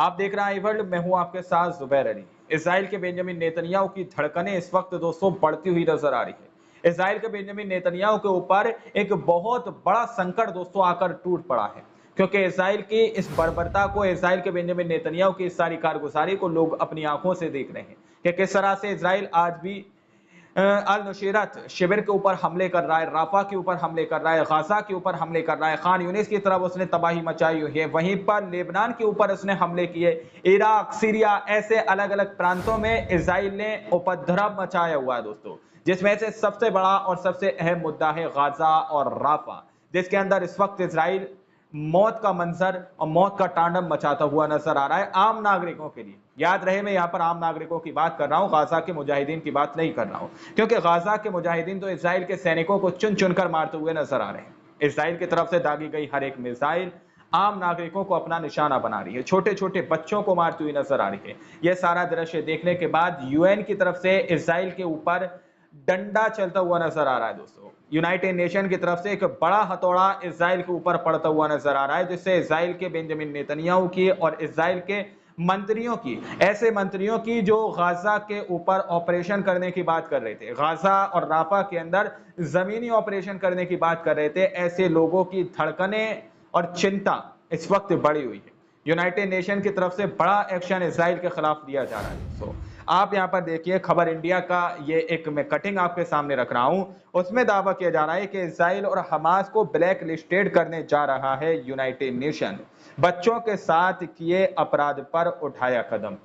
आप देख रहे हैं वर्ल्ड, मैं हूं आपके साथ जुबैर अली। इजराइल के बेंजामिन नेतन्याहू की धड़कनें इस वक्त दोस्तों बढ़ती हुई नजर आ रही है। इजराइल के बेंजामिन नेतन्याहू के ऊपर एक बहुत बड़ा संकट दोस्तों आकर टूट पड़ा है, क्योंकि इजराइल की इस बर्बरता को, इजराइल के बेंजामिन नेतन्याहू की इस सारी कारगुजारी को लोग अपनी आंखों से देख रहे हैं कि किस तरह से इजराइल आज भी अल नुशीरत शिविर के ऊपर हमले कर रहा है, राफा के ऊपर हमले कर रहा है, गाजा के ऊपर हमले कर रहा है, खान यूनिस की तरफ उसने तबाही मचाई हुई है, वहीं पर लेबनान के ऊपर उसने हमले किए, इराक, सीरिया, ऐसे अलग अलग प्रांतों में इजराइल ने उपद्रव मचाया हुआ है दोस्तों, जिसमें से सबसे बड़ा और सबसे अहम मुद्दा है गाजा और राफा, जिसके अंदर इस वक्त इजराइल मौत का मंजर और मौत का तांडव मचाता हुआ नजर आ रहा है आम नागरिकों के लिए। याद रहे, मैं यहाँ पर आम नागरिकों की बात कर रहा हूँ, गाजा के मुजाहिदीन की बात नहीं कर रहा हूँ, क्योंकि गाजा के मुजाहिदीन तो इजराइल के सैनिकों को चुन चुनकर मारते हुए नजर आ रहे हैं। इजराइल की तरफ से दागी गई हर एक मिसाइल आम नागरिकों को अपना निशाना बना रही है, छोटे छोटे बच्चों को मारती हुई नजर आ रही है। यह सारा दृश्य देखने के बाद यूएन की तरफ से इजराइल के ऊपर डंडा चलता हुआ नजर आ रहा है दोस्तों। यूनाइटेड नेशन की तरफ से एक बड़ा हथौड़ा इजराइल के ऊपर पड़ता हुआ नजर आ रहा है, जिससे इजराइल के बेंजामिन नेतन्याहू की और इजराइल के मंत्रियों की, ऐसे मंत्रियों की जो गाजा के ऊपर ऑपरेशन करने की बात कर रहे थे, गाजा और राफा के अंदर जमीनी ऑपरेशन करने की बात कर रहे थे, ऐसे लोगों की धड़कनें और चिंता इस वक्त बढ़ी हुई है। यूनाइटेड नेशन की तरफ से बड़ा एक्शन इजराइल के खिलाफ लिया जा रहा है। सो आप यहां पर देखिए, खबर इंडिया का ये एक मैं कटिंग आपके सामने रख रहा हूं, उसमें दावा किया जा रहा है कि इजराइल और हमास को ब्लैक लिस्टेड करने जा रहा है यूनाइटेड नेशन, बच्चों के साथ किए अपराध पर उठाया कदम।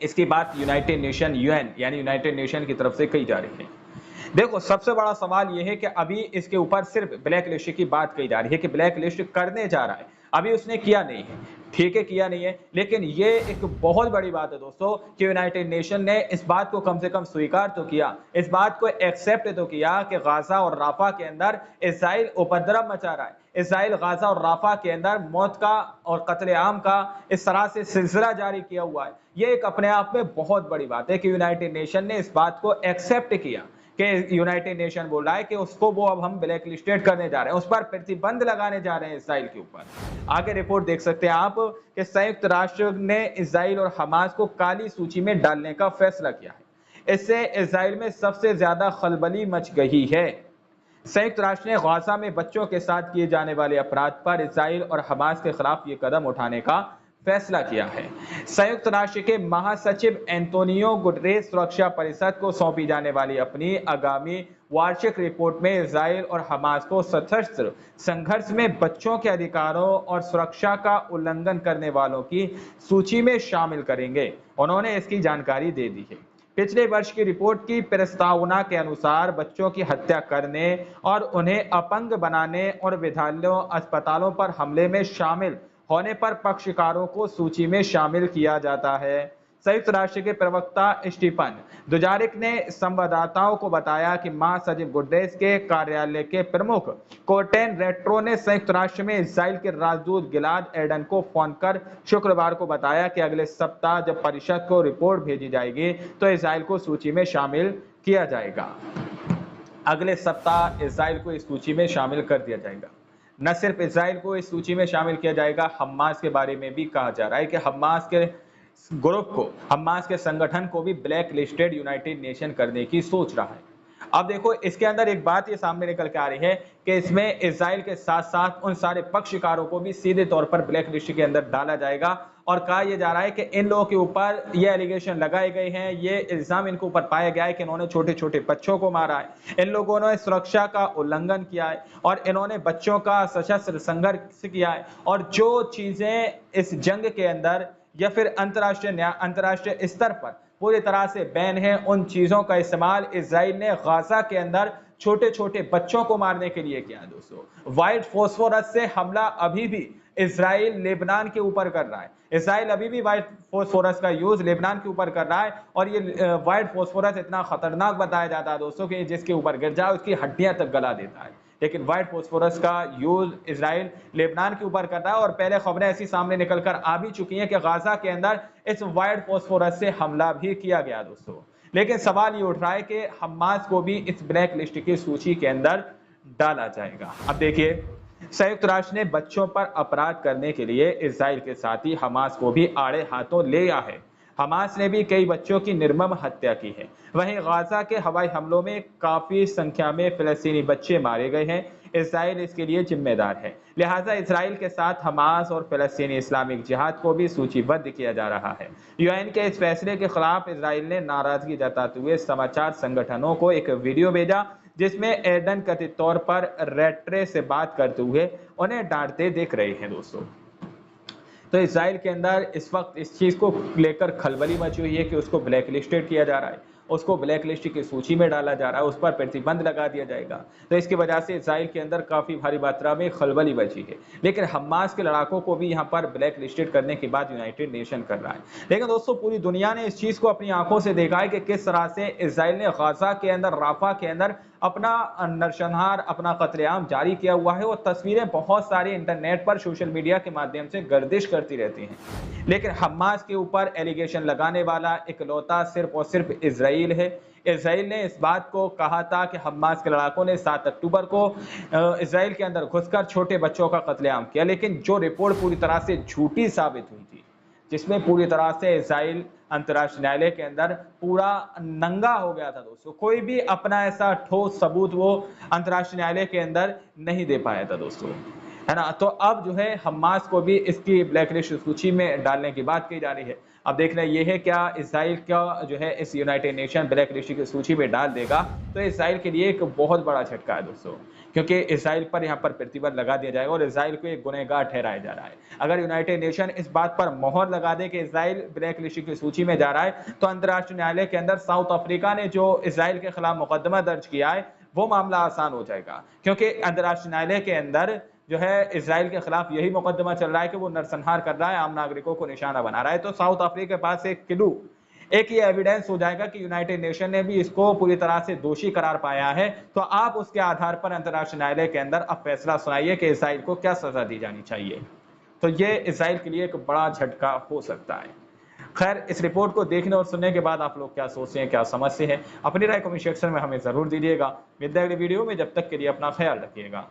इसकी बात यूनाइटेड नेशन, यूएन यानी यूनाइटेड नेशन की तरफ से कही जा रही है। देखो, सबसे बड़ा सवाल यह है कि अभी इसके ऊपर सिर्फ ब्लैक लिस्ट की बात कही जा रही है कि ब्लैक लिस्ट करने जा रहा है, अभी उसने किया नहीं है, ठीक है, किया नहीं है, लेकिन ये एक बहुत बड़ी बात है दोस्तों कि यूनाइटेड नेशन ने इस बात को कम से कम स्वीकार तो किया, इस बात को एक्सेप्ट तो किया कि गाजा और राफा के अंदर इजराइल उपद्रव मचा रहा है, इजराइल गाजा और राफा के अंदर मौत का और कत्लेआम का इस तरह से सिलसिला जारी किया हुआ है। ये एक अपने आप में बहुत बड़ी बात है कि यूनाइटेड नेशन ने इस बात को एक्सेप्ट किया कि यूनाइटेड नेशन बोल रहा है कि उसको वो अब हम ब्लैक लिस्टेड करने जा रहे हैं, उस पर प्रतिबंध लगाने जा रहे हैं इजराइल के ऊपर। आगे रिपोर्ट देख सकते हैं आप कि संयुक्त राष्ट्र ने इजराइल और हमास को काली सूची में डालने का फैसला किया है। इससे इजराइल में सबसे ज्यादा खलबली मच गई है। संयुक्त राष्ट्र ने गाजा में बच्चों के साथ किए जाने वाले अपराध पर इजराइल और हमास के खिलाफ ये कदम उठाने का फैसला किया है। संयुक्त राष्ट्र के महासचिव एंटोनियो गुटरेस सुरक्षा परिषद को सौंपी जाने वाली अपनी आगामी वार्षिक रिपोर्ट में इजराइल और हमास को सशस्त्र संघर्ष में बच्चों के अधिकारों और सुरक्षा का उल्लंघन करने वालों की सूची में शामिल करेंगे। उन्होंने इसकी जानकारी दे दी है। पिछले वर्ष की रिपोर्ट की प्रस्तावना के अनुसार बच्चों की हत्या करने और उन्हें अपंग बनाने और विद्यालयों, अस्पतालों पर हमले में शामिल होने पर पक्षकारों को सूची में शामिल किया जाता है। संयुक्त राष्ट्र के प्रवक्ता स्टीफन दुजारिक ने संवाददाताओं को बताया कि महासचिव गुड्रेस के कार्यालय के प्रमुख कोर्टेन रेट्रो ने संयुक्त राष्ट्र में इजराइल के राजदूत गिलाद एडन को फोन कर शुक्रवार को बताया कि अगले सप्ताह जब परिषद को रिपोर्ट भेजी जाएगी तो इजराइल को सूची में शामिल किया जाएगा। अगले सप्ताह इजराइल को इस सूची में शामिल कर दिया जाएगा। न सिर्फ इजराइल को इस सूची में शामिल किया जाएगा, हमास के बारे में भी कहा जा रहा है कि हमास के ग्रुप को, हमास के संगठन को भी ब्लैक लिस्टेड यूनाइटेड नेशन करने की सोच रहा है। अब देखो, इसके अंदर एक बात ये सामने निकल के आ रही है कि इसमें इजराइल के साथ साथ उन सारे पक्षकारों को भी सीधे तौर पर ब्लैक लिस्ट के अंदर डाला जाएगा और कहा यह जा रहा है कि इन लोगों के ऊपर ये एलिगेशन लगाए गए हैं, ये इल्जाम इनके ऊपर पाया गया है कि इन्होंने छोटे छोटे बच्चों को मारा है, इन लोगों ने सुरक्षा का उल्लंघन किया है और इन्होंने बच्चों का सशस्त्र संघर्ष किया है, और जो चीजें इस जंग के अंदर या फिर अंतरराष्ट्रीय स्तर पर पूरी तरह से बैन है, उन चीजों का इस्तेमाल इजराइल ने गाजा के अंदर छोटे छोटे बच्चों को मारने के लिए किया है। दोस्तों, व्हाइट फास्फोरस से हमला अभी भी इजराइल लेबनान के ऊपर कर रहा है, इजराइल अभी भी व्हाइट फास्फोरस का यूज लेबनान के ऊपर कर रहा है, और ये व्हाइट फास्फोरस इतना खतरनाक बताया जाता है दोस्तों कि जिसके ऊपर गिर जाए उसकी हड्डियां तक गला देता है, लेकिन व्हाइट फास्फोरस का यूज इजराइल लेबनान के ऊपर कर रहा है। और पहले खबरें ऐसी सामने निकलकर आ भी चुकी हैं कि गाजा के अंदर इस व्हाइट फास्फोरस से हमला भी किया गया दोस्तों। लेकिन सवाल ये उठ रहा है कि हमास को भी इस ब्लैक लिस्ट की सूची के अंदर डाला जाएगा। अब देखिए, संयुक्त राष्ट्र ने बच्चों पर अपराध करने के लिए इस्राइल के साथ ही हमास को भी आड़े हाथों ले लिया है। हमास ने भी कई बच्चों की निर्मम हत्या की है। वहीं गाजा के हवाई हमलों में काफी संख्या में फिलिस्तीनी बच्चे मारे गए हैं। इस्राइल इसके लिए जिम्मेदार है। लिहाजा इस्राइल के साथ हमास और फिलिस्तीनी इस्लामिक जिहाद को भी सूचीबद्ध किया जा रहा है। यूएन के इस फैसले के खिलाफ इस्राइल ने नाराजगी जताते हुए समाचार संगठनों को एक वीडियो भेजा, जिसमें एर्डन कथित तौर पर रेट्रे से बात करते हुए उन्हें डांटते दिख रहे हैं दोस्तों। तो इस्राइल के अंदर इस वक्त इस चीज को लेकर खलबली मची हुई है कि उसको ब्लैक लिस्टेड किया जा रहा है, उसको ब्लैक लिस्ट की सूची में डाला जा रहा है, उस पर प्रतिबंध लगा दिया जाएगा। तो इसकी वजह से इस्राइल के अंदर काफी भारी मात्रा में खलबली मची है। लेकिन हमास के लड़ाकों को भी यहाँ पर ब्लैक लिस्टेड करने के बाद यूनाइटेड नेशन कर रहा है। लेकिन दोस्तों पूरी दुनिया ने इस चीज को अपनी आंखों से देखा है कि किस तरह से इस्राइल ने गाजा के अंदर, राफा के अंदर अपना नरसंहार, अपना कत्लेआम जारी किया हुआ है। वो तस्वीरें बहुत सारे इंटरनेट पर, सोशल मीडिया के माध्यम से गर्दिश करती रहती हैं। लेकिन हमास के ऊपर एलिगेशन लगाने वाला इकलौता सिर्फ और सिर्फ इजराइल है। इजराइल ने इस बात को कहा था कि हमास के लड़ाकों ने 7 अक्टूबर को इजराइल के अंदर घुसकर छोटे बच्चों का कत्लेआम किया, लेकिन जो रिपोर्ट पूरी तरह से झूठी साबित हुई थी, जिसमें पूरी तरह से इजराइल अंतर्राष्ट्रीय न्यायालय के अंदर पूरा नंगा हो गया था दोस्तों। कोई भी अपना ऐसा ठोस सबूत वो अंतर्राष्ट्रीय न्यायालय के अंदर नहीं दे पाया था दोस्तों, है ना। तो अब जो है हमास को भी इसकी ब्लैकलिस्ट सूची में डालने की बात की जा रही है। अब देखना ये है क्या इजराइल का जो है इस यूनाइटेड नेशन ब्लैकलिस्ट की सूची में डाल देगा, तो इजराइल के लिए एक बहुत बड़ा झटका है दोस्तों, क्योंकि इजराइल पर यहाँ पर प्रतिबंध लगा दिया जाएगा और इजराइल को एक गुनहगार ठहराया जा रहा है। अगर यूनाइटेड नेशन इस बात पर मोहर लगा दे कि इजराइल ब्लैकलिस्ट की सूची में जा रहा है, तो अंतर्राष्ट्रीय न्यायालय के अंदर साउथ अफ्रीका ने जो इजराइल के खिलाफ मुकदमा दर्ज किया है, वो मामला आसान हो जाएगा, क्योंकि अंतर्राष्ट्रीय न्यायालय के अंदर जो है इजराइल के खिलाफ यही मुकदमा चल रहा है कि वो नरसंहार कर रहा है, आम नागरिकों को निशाना बना रहा है। तो साउथ अफ्रीका के पास एक क्लू, एक ये एविडेंस हो जाएगा कि यूनाइटेड नेशन ने भी इसको पूरी तरह से दोषी करार पाया है। तो आप उसके आधार पर अंतर्राष्ट्रीय न्यायालय के अंदर अब फैसला सुनाइए कि इजराइल को क्या सजा दी जानी चाहिए। तो ये इजराइल के लिए एक बड़ा झटका हो सकता है। खैर, इस रिपोर्ट को देखने और सुनने के बाद आप लोग क्या सोचते हैं, क्या समझते हैं, अपनी राय कमेंट सेक्शन में हमें जरूर दीजिएगा। मिलते हैं अगली वीडियो में, जब तक के लिए अपना ख्याल रखिएगा।